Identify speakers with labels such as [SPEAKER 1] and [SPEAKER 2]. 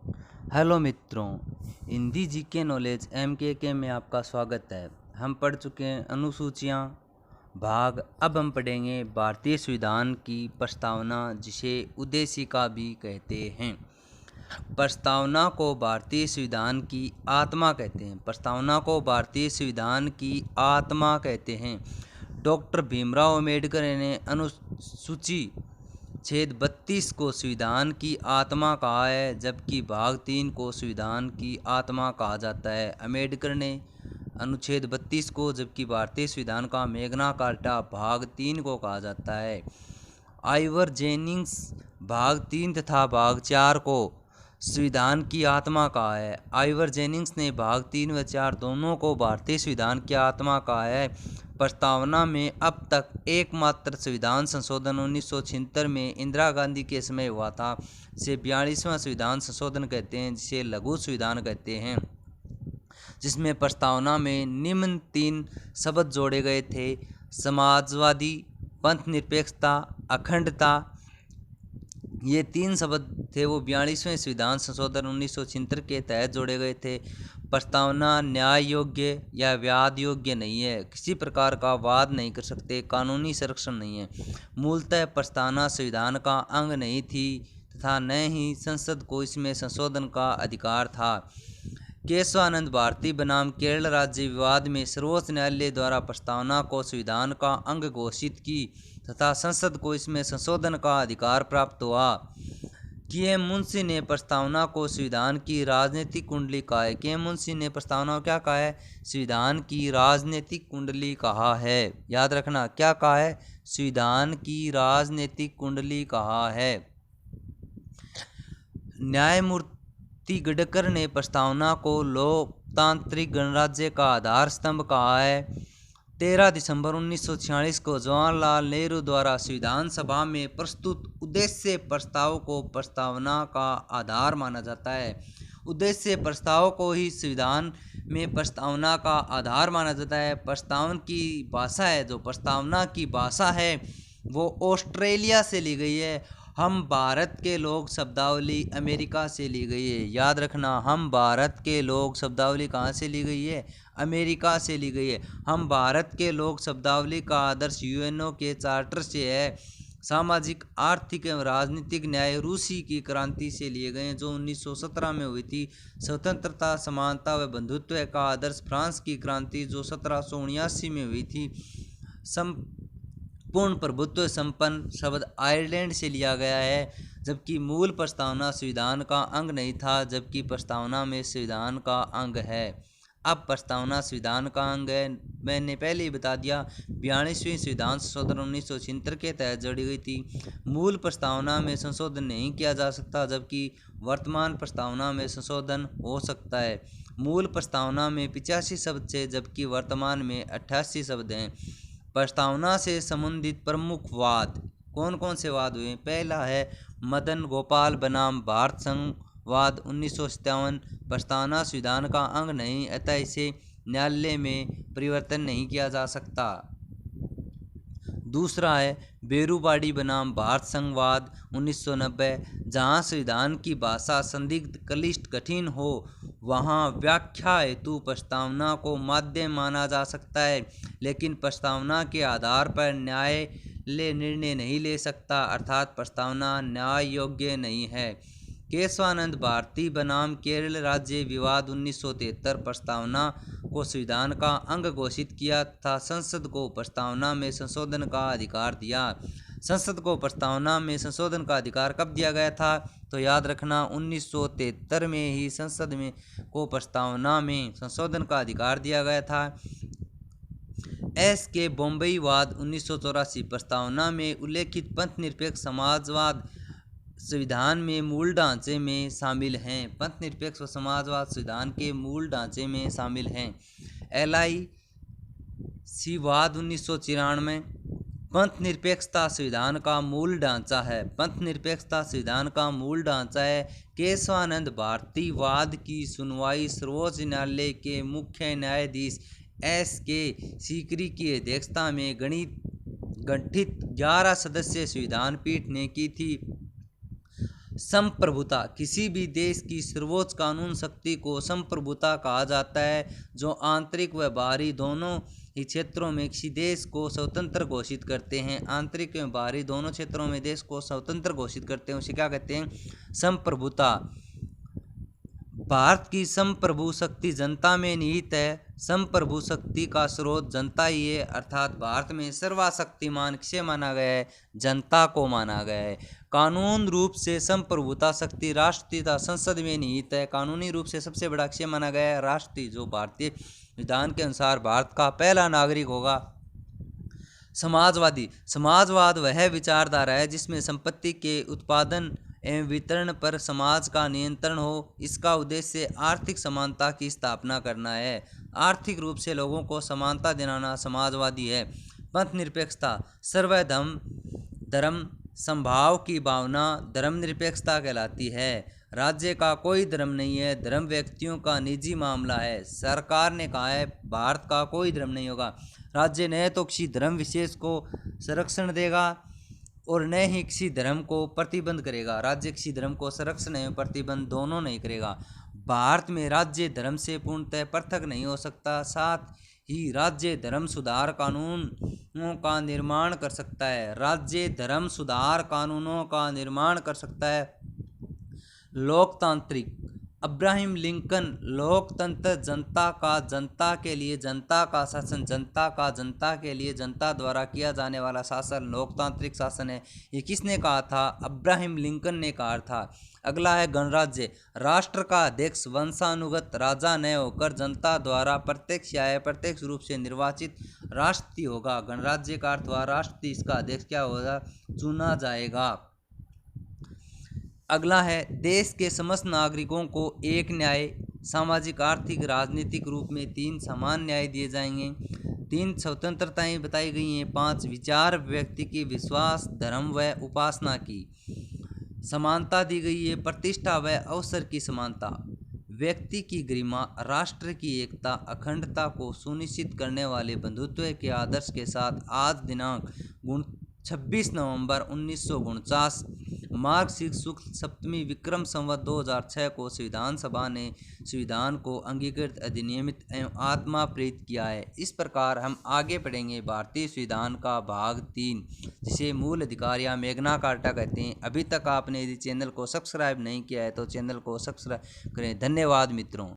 [SPEAKER 1] Hello मित्रों, Hindi GK knowledge एमकेके में आपका स्वागत है। हम पढ़ चुके हैं अनुसूचियाँ भाग। अब हम पढ़ेंगे भारतीय संविधान की प्रस्तावना, जिसे उद्देशिका भी कहते हैं। प्रस्तावना को भारतीय संविधान की आत्मा कहते हैं। प्रस्तावना को भारतीय संविधान की आत्मा कहते हैं। डॉक्टर भीमराव अंबेडकर ने अनुसूची छेद 32 को संविधान की आत्मा कहा है, जबकि भाग 3 को संविधान की आत्मा कहा जाता है। अंबेडकर ने अनुच्छेद 32 को, जबकि भारतीय संविधान का मैग्ना कार्टा भाग 3 को कहा जाता है। आइवर जेनिंग्स भाग 3 तथा भाग 4 को संविधान की आत्मा कहा है। आइवर जेनिंग्स ने भाग 3 व 4 दोनों को भारतीय संविधान की आत्मा कहा है। प्रस्तावना में अब तक एकमात्र संविधान संशोधन 1976 में इंदिरा गांधी के समय हुआ था, जिसे 42वां संविधान संशोधन कहते हैं, जिसे लघु संविधान कहते हैं, जिसमें प्रस्तावना में निम्न 3 शब्द जोड़े गए थे: समाजवादी, पंथ निरपेक्षता, अखंडता। ये 3 शब्द थे वो 42वें संविधान संशोधन 1976 के तहत जोड़े गए थे। प्रस्तावना न्याय योग्य या वाद योग्य नहीं है, किसी प्रकार का वाद नहीं कर सकते, कानूनी संरक्षण नहीं है। मूलतः प्रस्तावना संविधान का अंग नहीं थी तथा न ही संसद को इसमें संशोधन का अधिकार था। केशवानंद भारती बनाम केरल राज्य विवाद में सर्वोच्च न्यायालय द्वारा प्रस्तावना को संविधान का अंग घोषित की तथा संसद को इसमें संशोधन का अधिकार प्राप्त हुआ। के.एम. मुंशी ने प्रस्तावना को संविधान की राजनीतिक कुंडली कहा है। के.एम. मुंशी ने प्रस्तावना को क्या कहा है? संविधान की राजनीतिक कुंडली कहा है। याद रखना, क्या कहा है? संविधान की राजनीतिक कुंडली कहा है। न्यायमूर्ति गडकर ने प्रस्तावना को लोकतांत्रिक गणराज्य का आधार स्तंभ कहा है। 13 दिसंबर 1946 को जवाहरलाल नेहरू द्वारा संविधान सभा में प्रस्तुत उद्देश्य प्रस्ताव को प्रस्तावना का आधार माना जाता है। उद्देश्य प्रस्ताव को ही संविधान में प्रस्तावना का आधार माना जाता है। प्रस्तावना की भाषा है, जो प्रस्तावना की भाषा है वो ऑस्ट्रेलिया से ली गई है। हम भारत के लोग शब्दावली अमेरिका से ली गई है। याद रखना, हम भारत के लोग शब्दावली कहाँ से ली गई है? अमेरिका से ली गई है। हम भारत के लोग शब्दावली का आदर्श यूएनओ के चार्टर से है। सामाजिक, आर्थिक एवं राजनीतिक न्याय रूसी की क्रांति से लिए गए हैं, जो 1917 में हुई थी। स्वतंत्रता, समानता व बंधुत्व का आदर्श फ्रांस की क्रांति, जो 1779 में हुई थी। पूर्ण प्रभुत्व संपन्न शब्द आयरलैंड से लिया गया है, जबकि मूल प्रस्तावना संविधान का अंग नहीं था, जबकि प्रस्तावना में संविधान का अंग है। अब प्रस्तावना संविधान का अंग है। मैंने पहले ही बता दिया, 42वें संविधान संशोधन 1976 के तहत जोड़ी गई थी। मूल प्रस्तावना में संशोधन नहीं किया जा सकता, जबकि वर्तमान प्रस्तावना में संशोधन हो सकता है। मूल प्रस्तावना में 85 शब्द थे, जबकि वर्तमान में 88 शब्द हैं। प्रस्तावना से संबंधित प्रमुख वाद कौन कौन से वाद हुए? पहला है मदन गोपाल बनाम भारत संघ वाद 1957। प्रस्तावना संविधान का अंग नहीं, अतः इसे न्यायालय में परिवर्तन नहीं किया जा सकता। दूसरा है बेरूबाड़ी बनाम भारत संघवाद 1990। जहाँ संविधान की भाषा संदिग्ध, क्लिष्ट, कठिन हो, वहाँ व्याख्या हेतु प्रस्तावना को माध्यम माना जा सकता है, लेकिन प्रस्तावना के आधार पर न्यायालय निर्णय नहीं ले सकता, अर्थात प्रस्तावना न्याय योग्य नहीं है। केशवानंद भारती बनाम केरल राज्य विवाद 1973। प्रस्तावना को संविधान का अंग घोषित किया तथा संसद को प्रस्तावना में संशोधन का अधिकार दिया। संसद को प्रस्तावना में संशोधन का अधिकार कब दिया गया था? तो याद रखना, 1973 में ही संसद में को प्रस्तावना में संशोधन का अधिकार दिया गया था। के बॉम्बई वाद 1984। प्रस्तावना में उल्लेखित पंथ निरपेक्ष समाजवाद संविधान में मूल ढांचे में शामिल हैं। पंथ निरपेक्ष व समाजवाद संविधान के मूल ढांचे में शामिल हैं। LIC वाद 1994। पंथ निरपेक्षता संविधान का मूल ढांचा है। पंथ निरपेक्षता संविधान का मूल ढांचा है। केशवानंद भारती वाद की सुनवाई सर्वोच्च न्यायालय के मुख्य न्यायाधीश SK सीकरी की अध्यक्षता में गठित 11 सदस्यीय संविधान पीठ ने की थी। संप्रभुता, किसी भी देश की सर्वोच्च कानून शक्ति को संप्रभुता कहा जाता है, जो आंतरिक व बाहरी दोनों ही क्षेत्रों में किसी देश को स्वतंत्र घोषित करते हैं। आंतरिक एवं बाहरी दोनों क्षेत्रों में देश को स्वतंत्र घोषित करते हैं, उसे क्या कहते हैं? संप्रभुता। भारत की संप्रभु शक्ति जनता में निहित है। संप्रभु शक्ति का स्रोत जनता ही है, अर्थात भारत में सर्वशक्तिमान किसे माना गया है? जनता को माना गया है। कानून रूप से संप्रभुता शक्ति राष्ट्रपति तथा संसद में निहित है। कानूनी रूप से सबसे बड़ा किसे माना गया है? राष्ट्रपति, जो भारतीय विधान के अनुसार भारत का पहला नागरिक होगा। समाजवादी, समाजवाद वह विचारधारा है जिसमें संपत्ति के उत्पादन एवं वितरण पर समाज का नियंत्रण हो। इसका उद्देश्य आर्थिक समानता की स्थापना करना है। आर्थिक रूप से लोगों को समानता दिलाना समाजवादी है। पंथ निरपेक्षता, सर्वधर्म समभाव की भावना धर्मनिरपेक्षता कहलाती है। राज्य का कोई धर्म नहीं है, धर्म व्यक्तियों का निजी मामला है। सरकार ने कहा है भारत का कोई धर्म नहीं होगा। राज्य न तो किसी धर्म विशेष को संरक्षण देगा और न ही किसी धर्म को प्रतिबंध करेगा। राज्य किसी धर्म को संरक्षण एवं प्रतिबंध दोनों नहीं करेगा। भारत में राज्य धर्म से पूर्णतः पृथक नहीं हो सकता। साथ ही राज्य धर्म सुधार कानूनों का निर्माण कर सकता है। राज्य धर्म सुधार कानूनों का निर्माण कर सकता है। लोकतांत्रिक, अब्राहम लिंकन, लोकतंत्र जनता के लिए जनता का शासन, जनता का जनता के लिए जनता द्वारा किया जाने वाला शासन लोकतांत्रिक शासन है। ये किसने कहा था? अब्राहम लिंकन ने कहा था। अगला है गणराज्य। राष्ट्र का अध्यक्ष वंशानुगत राजा न होकर जनता द्वारा प्रत्यक्ष या अप्रत्यक्ष रूप से निर्वाचित राष्ट्रपति होगा। गणराज्य का अर्थ हुआ राष्ट्रपति, इसका अध्यक्ष क्या होगा? चुना जाएगा। अगला है देश के समस्त नागरिकों को एक न्याय, सामाजिक, आर्थिक, राजनीतिक रूप में 3 समान न्याय दिए जाएंगे। 3 स्वतंत्रताएं बताई गई हैं। 5 विचार, व्यक्ति की विश्वास, धर्म व उपासना की समानता दी गई है। प्रतिष्ठा व अवसर की समानता, व्यक्ति की गरिमा, राष्ट्र की एकता, अखंडता को सुनिश्चित करने वाले बंधुत्व के आदर्श के साथ आज दिनांक 26 नवंबर 1949 मार्गशीर्ष शुक्ल सप्तमी विक्रम संवत 2006 को संविधान सभा ने संविधान को अंगीकृत, अधिनियमित एवं आत्मा प्रेरित किया है। इस प्रकार हम आगे पढ़ेंगे भारतीय संविधान का भाग 3, जिसे मूल अधिकार या मैग्ना कार्टा कहते हैं। अभी तक आपने यदि चैनल को सब्सक्राइब नहीं किया है तो चैनल को सब्सक्राइब करें। धन्यवाद मित्रों।